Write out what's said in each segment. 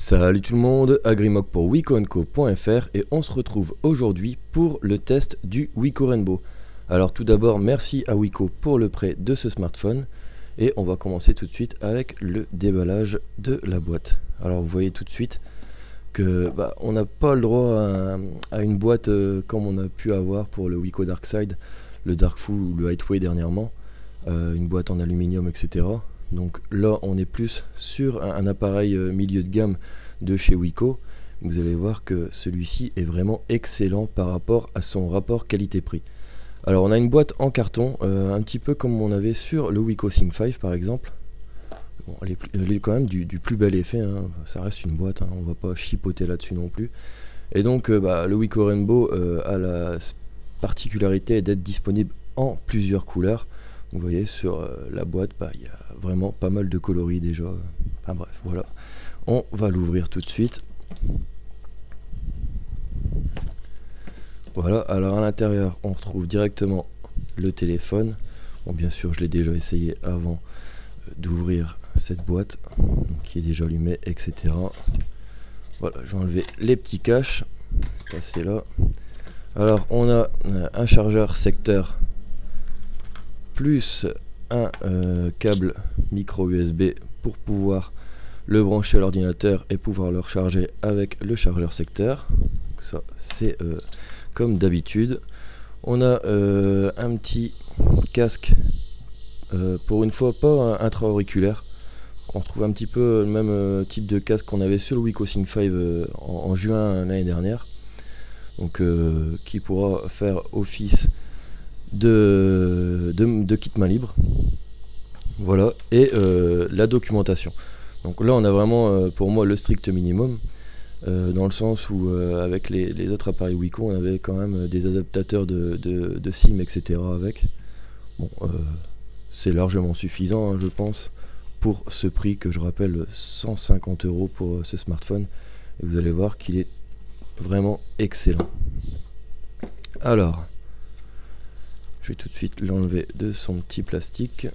Salut tout le monde, Agrimog pour wicoandco.fr et on se retrouve aujourd'hui pour le test du Wico Rainbow. Alors tout d'abord merci à Wico pour le prêt de ce smartphone et on va commencer tout de suite avec le déballage de la boîte. Alors vous voyez tout de suite que on n'a pas le droit à une boîte comme on a pu avoir pour le Wico Darkside, le Darkful ou le Highway dernièrement, une boîte en aluminium etc. Donc là on est plus sur un appareil milieu de gamme de chez Wico. Vous allez voir que celui-ci est vraiment excellent par rapport à son rapport qualité-prix. Alors on a une boîte en carton, un petit peu comme on avait sur le Wico Sync 5 par exemple. Bon, elle est quand même du plus bel effet, hein. Ça reste une boîte, hein. On va pas chipoter là-dessus non plus. Et donc le Wico Rainbow a la particularité d'être disponible en plusieurs couleurs. Vous voyez sur la boîte, il y a vraiment pas mal de coloris déjà. Enfin bref, voilà. On va l'ouvrir tout de suite. Voilà, alors à l'intérieur, on retrouve directement le téléphone. Bon, bien sûr, je l'ai déjà essayé avant d'ouvrir cette boîte, donc, qui est déjà allumée, etc. Voilà, je vais enlever les petits caches. Passer là. Alors, on a un chargeur secteur plus un câble micro USB pour pouvoir le brancher à l'ordinateur et pouvoir le recharger avec le chargeur secteur. Donc ça c'est comme d'habitude. On a un petit casque, pour une fois pas intra-auriculaire. On retrouve un petit peu le même type de casque qu'on avait sur le Wico Sync 5 en juin l'année dernière. Donc qui pourra faire office de kit main libre. Voilà, et la documentation. Donc là on a vraiment pour moi le strict minimum, dans le sens où avec les autres appareils Wico on avait quand même des adaptateurs de SIM etc avec. Bon, c'est largement suffisant, hein, je pense, pour ce prix que je rappelle 150 € pour ce smartphone, et vous allez voir qu'il est vraiment excellent. Alors je vais tout de suite l'enlever de son petit plastique.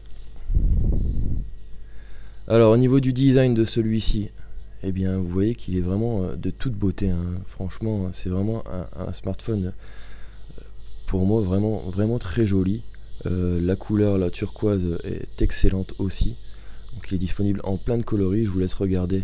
Alors au niveau du design de celui-ci, eh bien vous voyez qu'il est vraiment de toute beauté, hein. Franchement c'est vraiment un smartphone pour moi vraiment très joli. La couleur, la turquoise, est excellente aussi. Donc il est disponible en plein de coloris. Je vous laisse regarder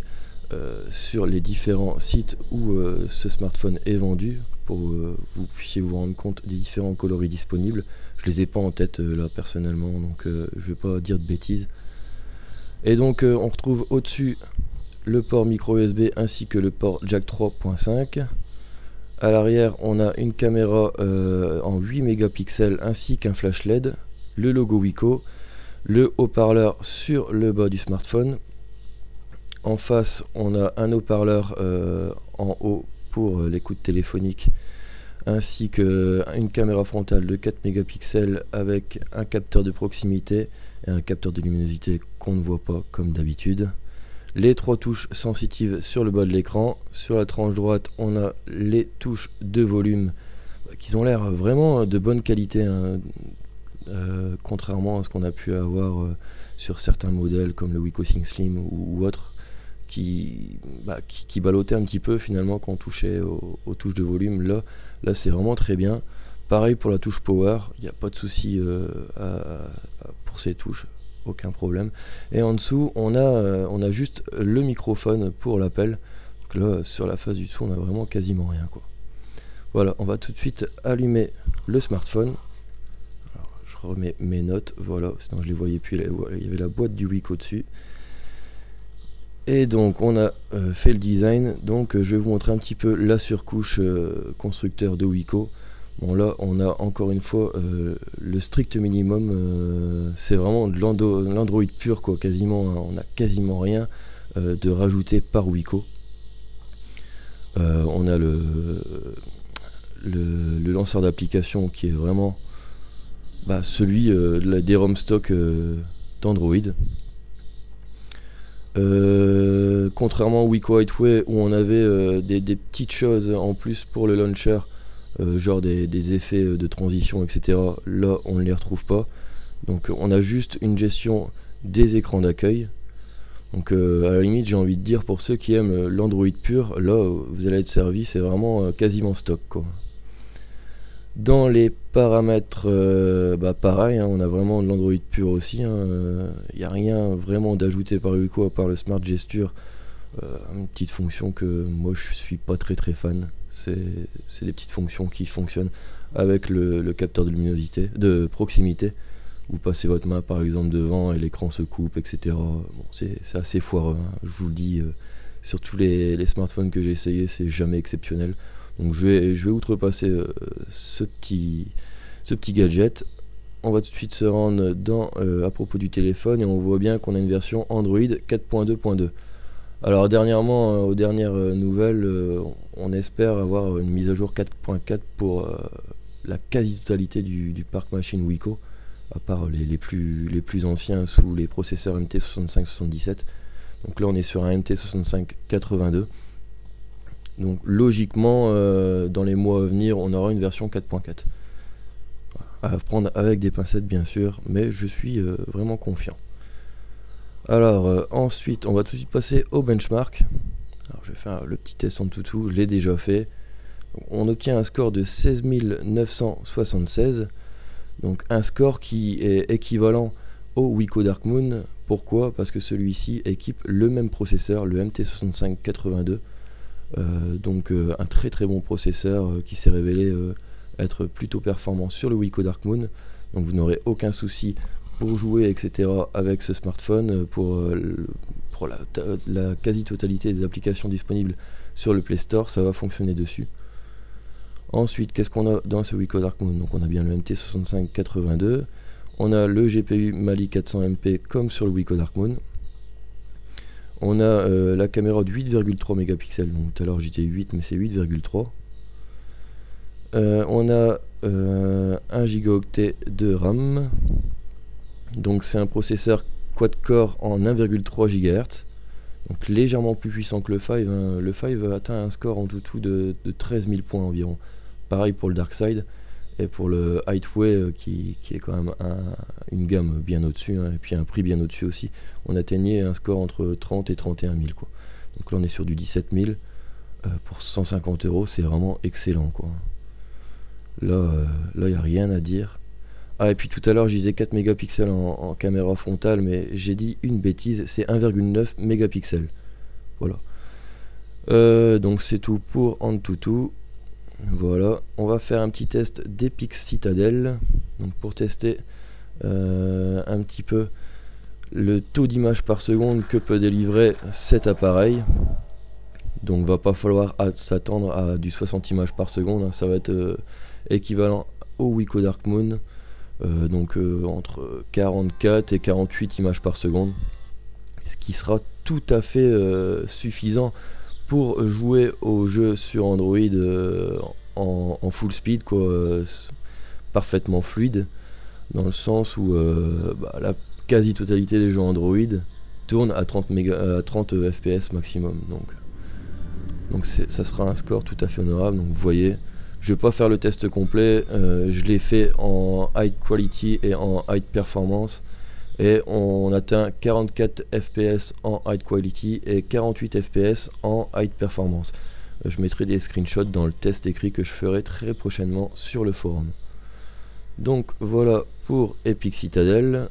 sur les différents sites où ce smartphone est vendu pour que vous puissiez vous rendre compte des différents coloris disponibles. Je les ai pas en tête là personnellement, donc je vais pas dire de bêtises. Et donc on retrouve au-dessus le port micro USB ainsi que le port jack 3.5. À l'arrière on a une caméra en 8 mégapixels ainsi qu'un flash LED, le logo Wico, le haut-parleur sur le bas du smartphone. En face on a un haut-parleur en haut pour l'écoute téléphonique, ainsi qu'une caméra frontale de 4 mégapixels avec un capteur de proximité et un capteur de luminosité qu'on ne voit pas comme d'habitude. Les 3 touches sensitives sur le bas de l'écran. Sur la tranche droite on a les touches de volume qui ont l'air vraiment de bonne qualité, hein, contrairement à ce qu'on a pu avoir sur certains modèles comme le Wico Sync Slim ou autres, qui ballottait un petit peu finalement quand on touchait aux touches de volume. Là c'est vraiment très bien. Pareil pour la touche power, il n'y a pas de souci pour ces touches, aucun problème. Et en dessous on a juste le microphone pour l'appel. Donc là sur la face du dessous on a vraiment quasiment rien, quoi. Voilà, on va tout de suite allumer le smartphone. Alors, je remets mes notes, voilà, sinon je les voyais plus, il y avait la boîte du Wico dessus. Et donc on a fait le design, donc je vais vous montrer un petit peu la surcouche constructeur de Wico. Bon là on a encore une fois le strict minimum, c'est vraiment de l'Android pur, quoi, quasiment, hein. On n'a quasiment rien de rajouté par Wico. On a le lanceur d'application qui est vraiment celui des ROM stock d'Android. Contrairement au Wico Highway où on avait des petites choses en plus pour le launcher, genre des effets de transition etc. Là on ne les retrouve pas. Donc on a juste une gestion des écrans d'accueil. Donc à la limite, j'ai envie de dire, pour ceux qui aiment l'Android pur, là vous allez être servi, c'est vraiment quasiment stock quoi. Dans les paramètres, pareil, hein, on a vraiment de l'Android pur aussi. Il n'y a rien vraiment d'ajouté par Wico à part le Smart Gesture, une petite fonction que moi je suis pas très fan. C'est des petites fonctions qui fonctionnent avec le capteur de luminosité, de proximité. Vous passez votre main par exemple devant et l'écran se coupe, etc. Bon, c'est assez foireux, hein, je vous le dis. Sur tous les smartphones que j'ai essayé, c'est jamais exceptionnel. Donc je vais outrepasser ce petit gadget. On va tout de suite se rendre dans à propos du téléphone et on voit bien qu'on a une version Android 4.2.2. Alors dernièrement, aux dernières nouvelles, on espère avoir une mise à jour 4.4 pour la quasi-totalité du parc machine Wico, à part les plus anciens sous les processeurs MT6577. Donc là on est sur un MT6582. Donc logiquement, dans les mois à venir, on aura une version 4.4. À prendre avec des pincettes bien sûr, mais je suis vraiment confiant. Alors ensuite, on va tout de suite passer au benchmark. Alors je vais faire le petit test en toutou, je l'ai déjà fait. Donc, on obtient un score de 16 976. Donc un score qui est équivalent au Wico Dark Moon. Pourquoi? Parce que celui-ci équipe le même processeur, le MT6582. Donc un très bon processeur qui s'est révélé être plutôt performant sur le Wico Dark Moon. Donc vous n'aurez aucun souci pour jouer, etc. avec ce smartphone, pour la quasi-totalité des applications disponibles sur le Play Store, ça va fonctionner dessus. Ensuite, qu'est-ce qu'on a dans ce Wico Dark Moon? Donc on a bien le MT6582, on a le GPU Mali 400MP comme sur le Wico Dark Moon. On a la caméra de 8,3 mégapixels, donc tout à l'heure j'étais 8 mais c'est 8,3. On a 1 gigaoctet de RAM, donc c'est un processeur quad-core en 1,3 GHz, donc légèrement plus puissant que le 5. Hein. Le 5 atteint un score en tout de 13 000 points environ. Pareil pour le Darkside et pour le Highway qui est quand même une gamme bien au-dessus, hein, et puis un prix bien au-dessus aussi. On atteignait un score entre 30 et 31 000 quoi. Donc là on est sur du 17 000 pour 150 €, c'est vraiment excellent quoi. Là il n'y a rien à dire. Ah, et puis tout à l'heure je disais 4 mégapixels en caméra frontale, mais j'ai dit une bêtise, c'est 1,9 mégapixels. Voilà. Donc c'est tout pour AnTuTu. Voilà, on va faire un petit test d'Epic Citadel, donc pour tester un petit peu le taux d'image par seconde que peut délivrer cet appareil. Donc va pas falloir s'attendre à du 60 images par seconde, hein. Ça va être équivalent au Wico Dark Moon, donc entre 44 et 48 images par seconde, ce qui sera tout à fait suffisant pour jouer au jeu sur Android en full speed quoi, parfaitement fluide, dans le sens où la quasi-totalité des jeux Android tournent à 30 fps maximum, donc ça sera un score tout à fait honorable. Donc vous voyez, je vais pas faire le test complet, je l'ai fait en high quality et en high performance, et on atteint 44 fps en high quality et 48 fps en high performance. Je mettrai des screenshots dans le test écrit que je ferai très prochainement sur le forum. Donc voilà pour Epic Citadel.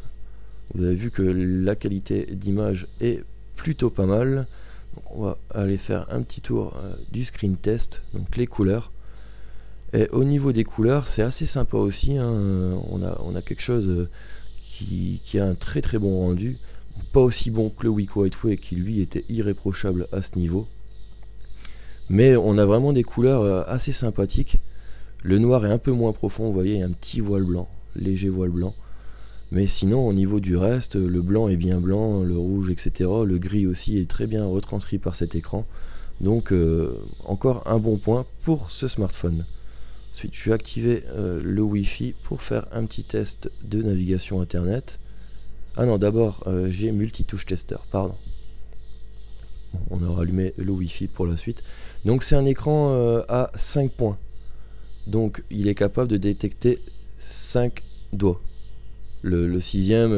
Vous avez vu que la qualité d'image est plutôt pas mal. Donc on va aller faire un petit tour du screen test, donc les couleurs. Et au niveau des couleurs, c'est assez sympa aussi, hein. On a quelque chose qui a un très bon rendu, pas aussi bon que le Wico Highway qui lui était irréprochable à ce niveau, mais on a vraiment des couleurs assez sympathiques. Le noir est un peu moins profond, vous voyez, il y a un petit voile blanc, léger voile blanc, mais sinon au niveau du reste, le blanc est bien blanc, le rouge, etc. Le gris aussi est très bien retranscrit par cet écran, donc encore un bon point pour ce smartphone. Ensuite, je vais activer le Wi-Fi pour faire un petit test de navigation internet. Ah non, d'abord, j'ai multitouche tester, pardon. Bon, on aura allumé le Wi-Fi pour la suite. Donc c'est un écran à 5 points. Donc il est capable de détecter 5 doigts. le sixième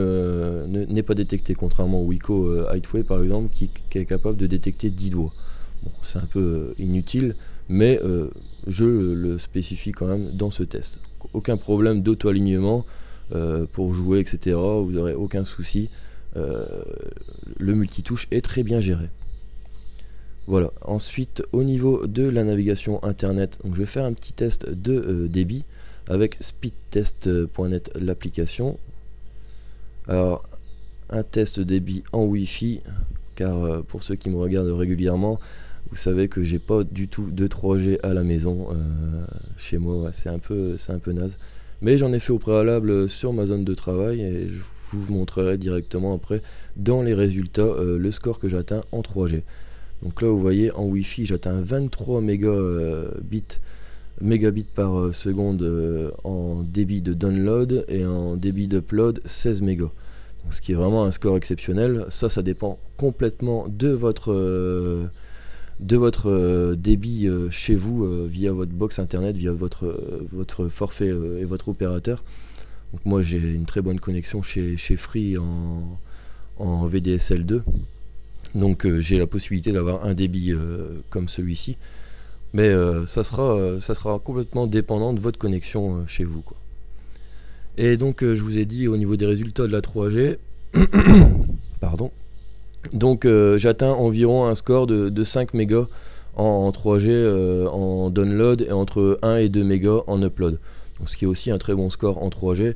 n'est pas détecté, contrairement au Wiko Highway par exemple qui est capable de détecter 10 doigts. Bon, c'est un peu inutile, mais je le spécifie quand même dans ce test. Aucun problème d'auto-alignement pour jouer, etc. Vous n'aurez aucun souci. Le multitouche est très bien géré. Voilà. Ensuite, au niveau de la navigation internet, donc je vais faire un petit test de débit avec speedtest.net, l'application. Alors, un test de débit en Wi-Fi, car pour ceux qui me regardent régulièrement, vous savez que j'ai pas du tout de 3G à la maison. Chez moi, ouais, c'est un peu naze. Mais j'en ai fait au préalable sur ma zone de travail et je vous montrerai directement après dans les résultats le score que j'atteins en 3G. Donc là, vous voyez, en Wi-Fi, j'atteins 23 mégabits par seconde en débit de download et en débit d'upload 16 mégas. Donc, ce qui est vraiment un score exceptionnel. Ça dépend complètement de votre débit chez vous via votre box internet, via votre forfait et votre opérateur. Donc moi j'ai une très bonne connexion chez Free en VDSL 2. Donc j'ai la possibilité d'avoir un débit comme celui-ci. Mais ça sera complètement dépendant de votre connexion chez vous, quoi. Et donc je vous ai dit au niveau des résultats de la 3G, pardon. Donc j'atteins environ un score de 5 mégas en 3G en download et entre 1 et 2 mégas en upload. Donc, ce qui est aussi un très bon score en 3G.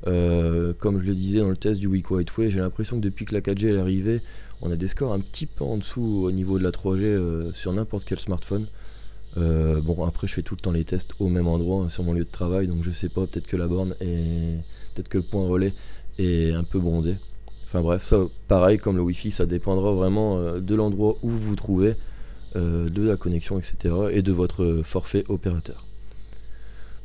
Comme je le disais dans le test du Wiko Highway, j'ai l'impression que depuis que la 4G est arrivée, on a des scores un petit peu en dessous au niveau de la 3G sur n'importe quel smartphone. Bon, après je fais tout le temps les tests au même endroit, hein, sur mon lieu de travail, donc je sais pas, peut-être que la borne est, peut-être que le point relais est un peu bondé. Enfin bref, ça pareil comme le Wi-Fi, ça dépendra vraiment de l'endroit où vous vous trouvez, de la connexion, etc. et de votre forfait opérateur.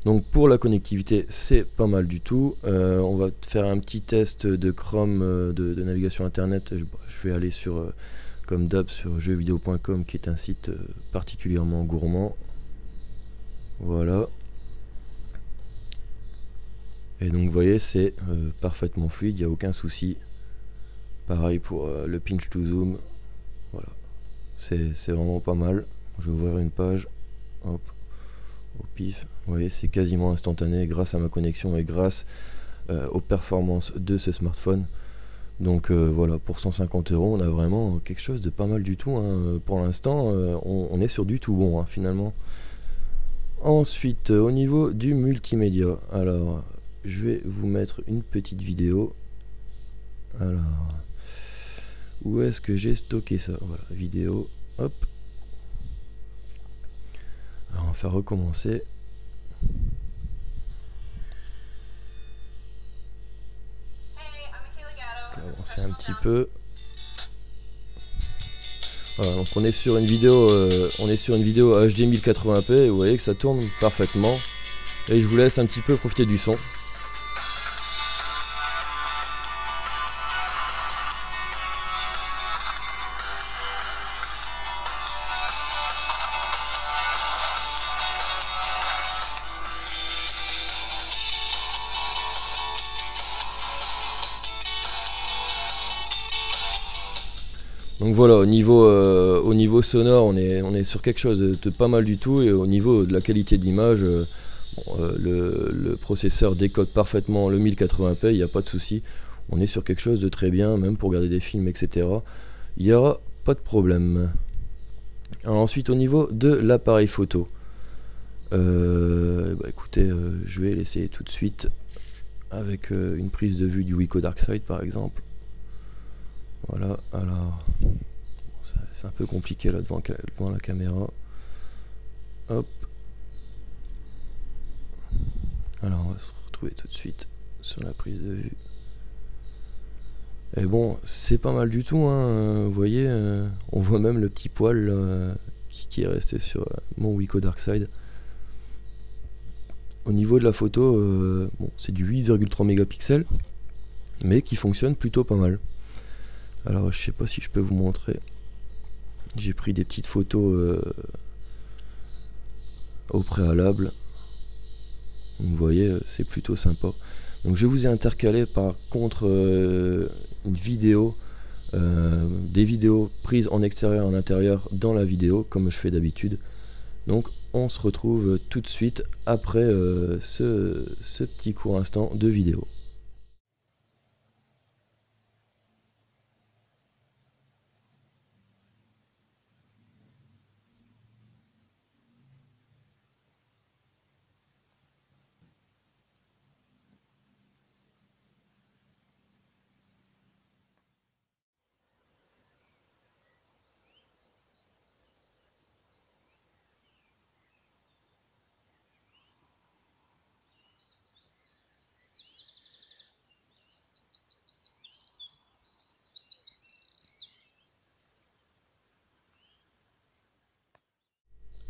Donc pour la connectivité, c'est pas mal du tout. On va faire un petit test de Chrome, de navigation internet. Je vais aller sur, comme d'hab, sur jeuxvideo.com qui est un site particulièrement gourmand. Voilà. Et donc vous voyez, c'est parfaitement fluide, il n'y a aucun souci. Pareil pour le pinch to zoom. Voilà. C'est vraiment pas mal. Je vais ouvrir une page. Hop. Au pif. Vous voyez, c'est quasiment instantané grâce à ma connexion et grâce aux performances de ce smartphone. Donc voilà, pour 150 €, on a vraiment quelque chose de pas mal du tout, hein. Pour l'instant, on est sur du tout bon, hein, finalement. Ensuite, au niveau du multimédia, alors je vais vous mettre une petite vidéo. Alors, où est-ce que j'ai stocké ça? Voilà, vidéo, hop. Alors on va faire recommencer. On va avancer un petit peu. Voilà, donc on est sur une vidéo, HD 1080p et vous voyez que ça tourne parfaitement. Et je vous laisse un petit peu profiter du son. Donc voilà, au niveau sonore, on est sur quelque chose de pas mal du tout, et au niveau de la qualité d'image, le processeur décode parfaitement le 1080p, il n'y a pas de souci. On est sur quelque chose de très bien, même pour regarder des films, etc. Il n'y aura pas de problème. Alors ensuite, au niveau de l'appareil photo, écoutez, je vais l'essayer tout de suite avec une prise de vue du Wiko Darkside par exemple. Voilà, alors c'est un peu compliqué là devant la caméra. Hop. Alors on va se retrouver tout de suite sur la prise de vue. Et bon, c'est pas mal du tout, hein. Vous voyez, on voit même le petit poil là, qui est resté sur mon Wiko Darkside. Au niveau de la photo, bon, c'est du 8,3 mégapixels, mais qui fonctionne plutôt pas mal. Alors je sais pas si je peux vous montrer. J'ai pris des petites photos au préalable. Vous voyez, c'est plutôt sympa. Donc je vous ai intercalé par contre une vidéo, des vidéos prises en extérieur et en intérieur dans la vidéo, comme je fais d'habitude. Donc on se retrouve tout de suite après ce petit court instant de vidéo.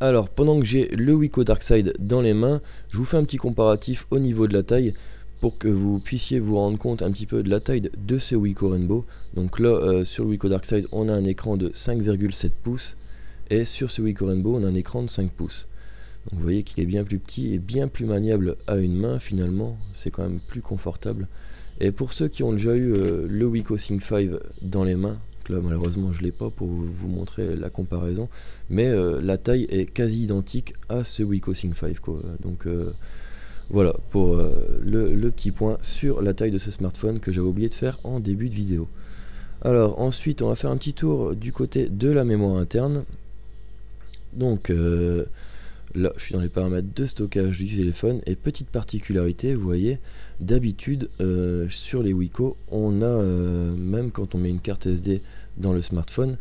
Alors, pendant que j'ai le Wiko Darkside dans les mains, je vous fais un petit comparatif au niveau de la taille pour que vous puissiez vous rendre compte un petit peu de la taille de ce Wiko Rainbow. Donc là, sur le Wiko Darkside, on a un écran de 5,7 pouces et sur ce Wiko Rainbow, on a un écran de 5 pouces. Donc vous voyez qu'il est bien plus petit et bien plus maniable à une main finalement, c'est quand même plus confortable. Et pour ceux qui ont déjà eu le Wiko Sync 5 dans les mains, là malheureusement je l'ai pas pour vous montrer la comparaison, mais la taille est quasi identique à ce Wiko Sync 5 quoi. Donc voilà pour le petit point sur la taille de ce smartphone que j'avais oublié de faire en début de vidéo. Alors ensuite on va faire un petit tour du côté de la mémoire interne. Donc là je suis dans les paramètres de stockage du téléphone et petite particularité, vous voyez, d'habitude sur les Wiko on a même quand on met une carte SD dans le smartphone,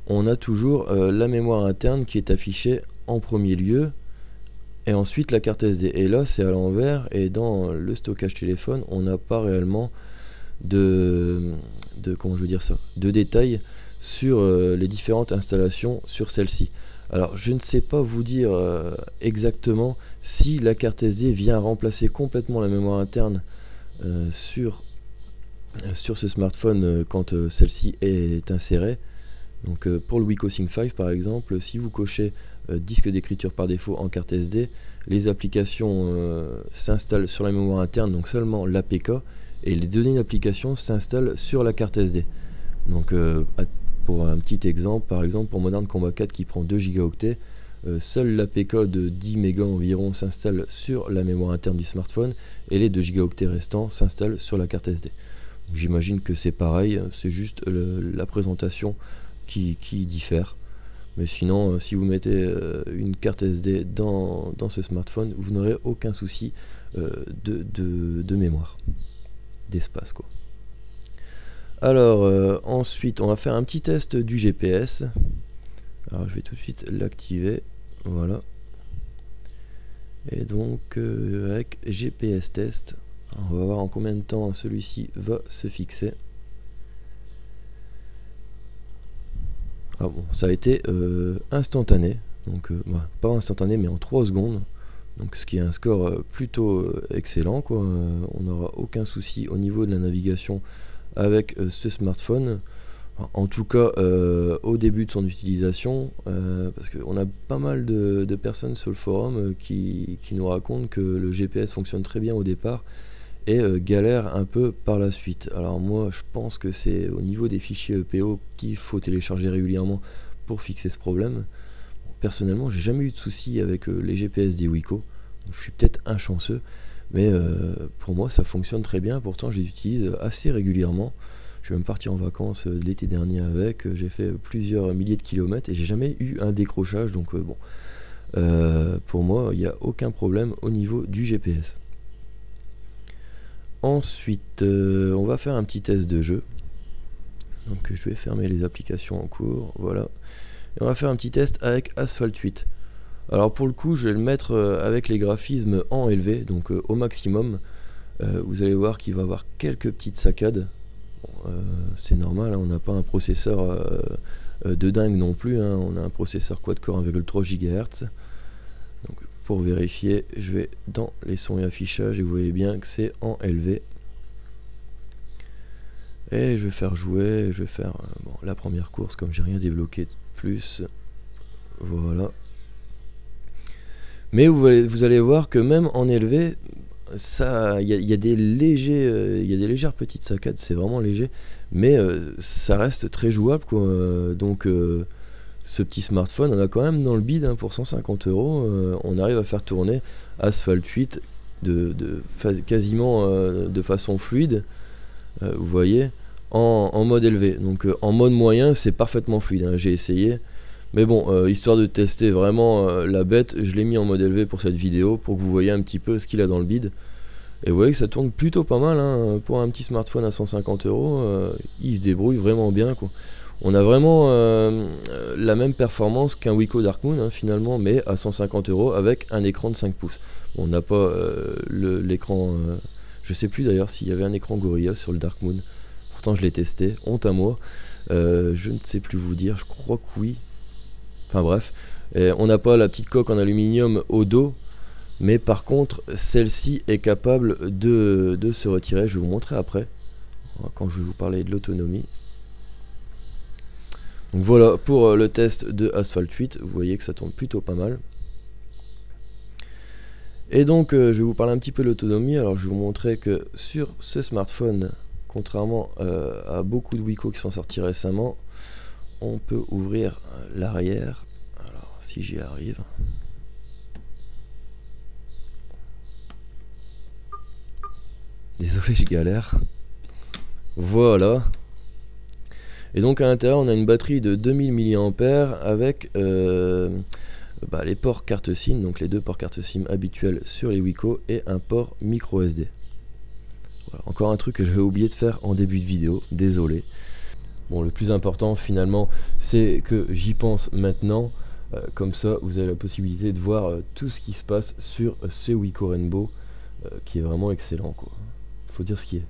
on a toujours la mémoire interne qui est affichée en premier lieu et ensuite la carte SD. Et là c'est à l'envers, et dans le stockage téléphone on n'a pas réellement de comment je veux dire ça, de détails sur les différentes installations sur celle-ci. Alors je ne sais pas vous dire exactement si la carte SD vient remplacer complètement la mémoire interne sur ce smartphone quand celle-ci est insérée. Donc pour le Wiko Sync 5 par exemple, si vous cochez disque d'écriture par défaut en carte SD, les applications s'installent sur la mémoire interne, donc seulement l'APK, et les données d'application s'installent sur la carte SD. Donc pour un petit exemple, par exemple pour Modern Combat 4 qui prend 2 Go, seule l'APK de 10 mégas environ s'installe sur la mémoire interne du smartphone et les 2 Go restants s'installent sur la carte SD. J'imagine que c'est pareil, c'est juste la présentation qui diffère. Mais sinon, si vous mettez une carte SD dans ce smartphone, vous n'aurez aucun souci de mémoire, d'espace quoi. Alors ensuite on va faire un petit test du GPS. Alors je vais tout de suite l'activer, voilà. Et donc avec GPS test, on va voir en combien de temps celui-ci va se fixer. Ah bon, ça a été instantané, donc pas instantané mais en 3 secondes. Donc ce qui est un score plutôt excellent quoi. On n'aura aucun souci au niveau de la navigation avec ce smartphone, en tout cas au début de son utilisation, parce qu'on a pas mal de personnes sur le forum qui nous racontent que le GPS fonctionne très bien au départ et galère un peu par la suite. Alors moi je pense que c'est au niveau des fichiers EPO qu'il faut télécharger régulièrement pour fixer ce problème. Personnellement j'ai jamais eu de soucis avec les GPS des Wiko, je suis peut-être un chanceux, mais pour moi ça fonctionne très bien. Pourtant je les utilise assez régulièrement. Je suis même parti en vacances l'été dernier avec, j'ai fait plusieurs milliers de kilomètres et j'ai jamais eu un décrochage, donc bon, pour moi il n'y a aucun problème au niveau du GPS. Ensuite on va faire un petit test de jeu, donc je vais fermer les applications en cours, voilà, et on va faire un petit test avec Asphalt 8. Alors pour le coup je vais le mettre avec les graphismes en élevé, donc au maximum. Vous allez voir qu'il va avoir quelques petites saccades. Bon, c'est normal, hein, on n'a pas un processeur de dingue non plus, hein, on a un processeur quad-core 1,3 GHz. Donc pour vérifier, je vais dans les sons et affichages et vous voyez bien que c'est en élevé. Et je vais faire jouer, je vais faire bon, la première course comme j'ai rien débloqué de plus. Voilà. Mais vous allez voir que même en élevé, ça, il y a des légères petites saccades, c'est vraiment léger, mais ça reste très jouable, quoi. Donc ce petit smartphone, on a quand même dans le bid, hein, pour 150 €, on arrive à faire tourner Asphalt 8 quasiment de façon fluide, vous voyez, en mode élevé. Donc en mode moyen, c'est parfaitement fluide, hein, j'ai essayé. Mais bon, histoire de tester vraiment la bête, je l'ai mis en mode élevé pour cette vidéo, pour que vous voyez un petit peu ce qu'il a dans le bid. Et vous voyez que ça tourne plutôt pas mal, hein, pour un petit smartphone à 150 €, il se débrouille vraiment bien, quoi. On a vraiment la même performance qu'un Wiko Dark Moon, hein, finalement, mais à 150 € avec un écran de 5 pouces. Bon, on n'a pas l'écran, je sais plus d'ailleurs s'il y avait un écran Gorilla sur le Dark Moon. Pourtant je l'ai testé, honte à moi. Je ne sais plus vous dire, je crois que oui. Enfin bref, on n'a pas la petite coque en aluminium au dos, mais par contre celle-ci est capable de se retirer. Je vais vous montrer après, quand je vais vous parler de l'autonomie. Donc voilà pour le test de Asphalt 8, vous voyez que ça tourne plutôt pas mal. Et donc je vais vous parler un petit peu de l'autonomie. Alors je vais vous montrer que sur ce smartphone, contrairement à beaucoup de Wiko qui sont sortis récemment, on peut ouvrir l'arrière. Alors si j'y arrive. Désolé, je galère. Voilà. Et donc à l'intérieur on a une batterie de 2000 mAh avec les ports carte SIM, donc les deux ports carte SIM habituels sur les Wiko, et un port micro SD. Voilà, encore un truc que j'avais oublié de faire en début de vidéo, désolé. Bon, le plus important finalement, c'est que j'y pense maintenant, comme ça vous avez la possibilité de voir tout ce qui se passe sur ce Wiko Rainbow, qui est vraiment excellent, quoi. Faut dire ce qui est.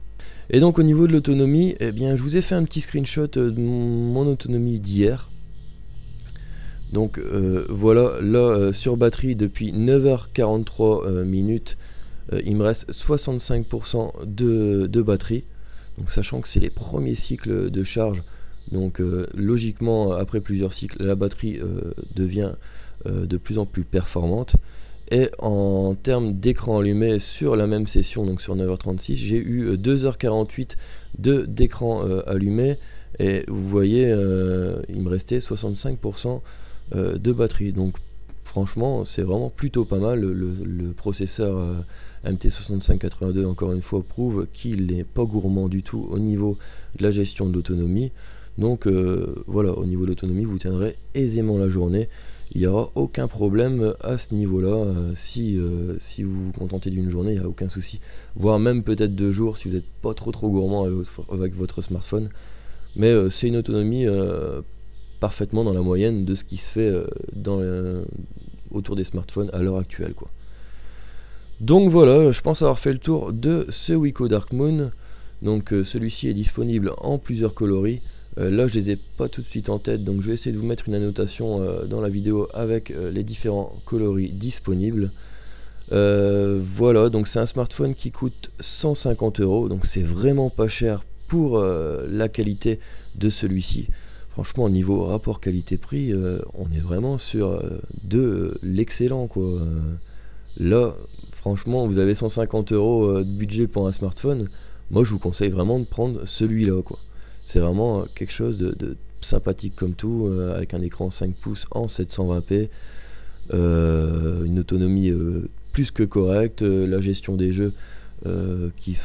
Et donc au niveau de l'autonomie, eh bien je vous ai fait un petit screenshot de mon autonomie d'hier. Donc voilà, là sur batterie depuis 9h43 minutes, il me reste 65% de batterie. Donc sachant que c'est les premiers cycles de charge, donc logiquement après plusieurs cycles la batterie devient de plus en plus performante. Et en termes d'écran allumé sur la même session, donc sur 9h36, j'ai eu 2h48 d'écran allumé, et vous voyez il me restait 65% de batterie. Donc franchement c'est vraiment plutôt pas mal. Le processeur MT6582 encore une fois prouve qu'il n'est pas gourmand du tout au niveau de la gestion de l'autonomie. Donc voilà, au niveau de l'autonomie vous tiendrez aisément la journée. Il n'y aura aucun problème à ce niveau-là. Si vous vous contentez d'une journée, il n'y a aucun souci. Voire même peut-être 2 jours si vous n'êtes pas trop gourmand avec votre smartphone. Mais c'est une autonomie parfaitement dans la moyenne de ce qui se fait autour des smartphones à l'heure actuelle, quoi. Donc voilà, je pense avoir fait le tour de ce Wiko Dark Moon. Donc celui-ci est disponible en plusieurs coloris. Là je les ai pas tout de suite en tête, donc je vais essayer de vous mettre une annotation dans la vidéo avec les différents coloris disponibles. Voilà, donc c'est un smartphone qui coûte 150 €, donc c'est vraiment pas cher pour la qualité de celui-ci. Franchement, au niveau rapport qualité-prix, on est vraiment sur de l'excellent, quoi. Là, franchement, vous avez 150 € de budget pour un smartphone. Moi, je vous conseille vraiment de prendre celui-là, quoi. C'est vraiment quelque chose de sympathique comme tout, avec un écran 5 pouces en 720p, une autonomie plus que correcte, la gestion des jeux qui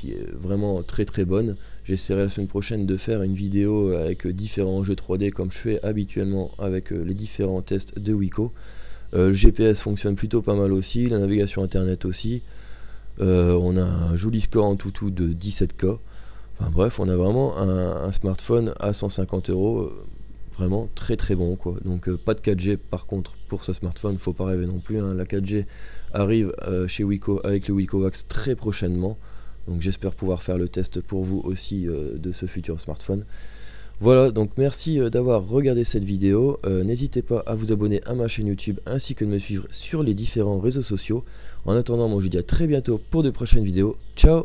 est vraiment très bonne. J'essaierai la semaine prochaine de faire une vidéo avec différents jeux 3D comme je fais habituellement avec les différents tests de Wiko. Le GPS fonctionne plutôt pas mal aussi, la navigation internet aussi. On a un joli score en tout de 17K. Enfin bref, on a vraiment un smartphone à 150 €, vraiment très bon, quoi. Donc pas de 4G par contre pour ce smartphone, faut pas rêver non plus, hein. La 4G arrive chez Wiko avec le WikoWax très prochainement. Donc j'espère pouvoir faire le test pour vous aussi de ce futur smartphone. Voilà, donc merci d'avoir regardé cette vidéo. N'hésitez pas à vous abonner à ma chaîne YouTube ainsi que de me suivre sur les différents réseaux sociaux. En attendant, moi je vous dis à très bientôt pour de prochaines vidéos. Ciao!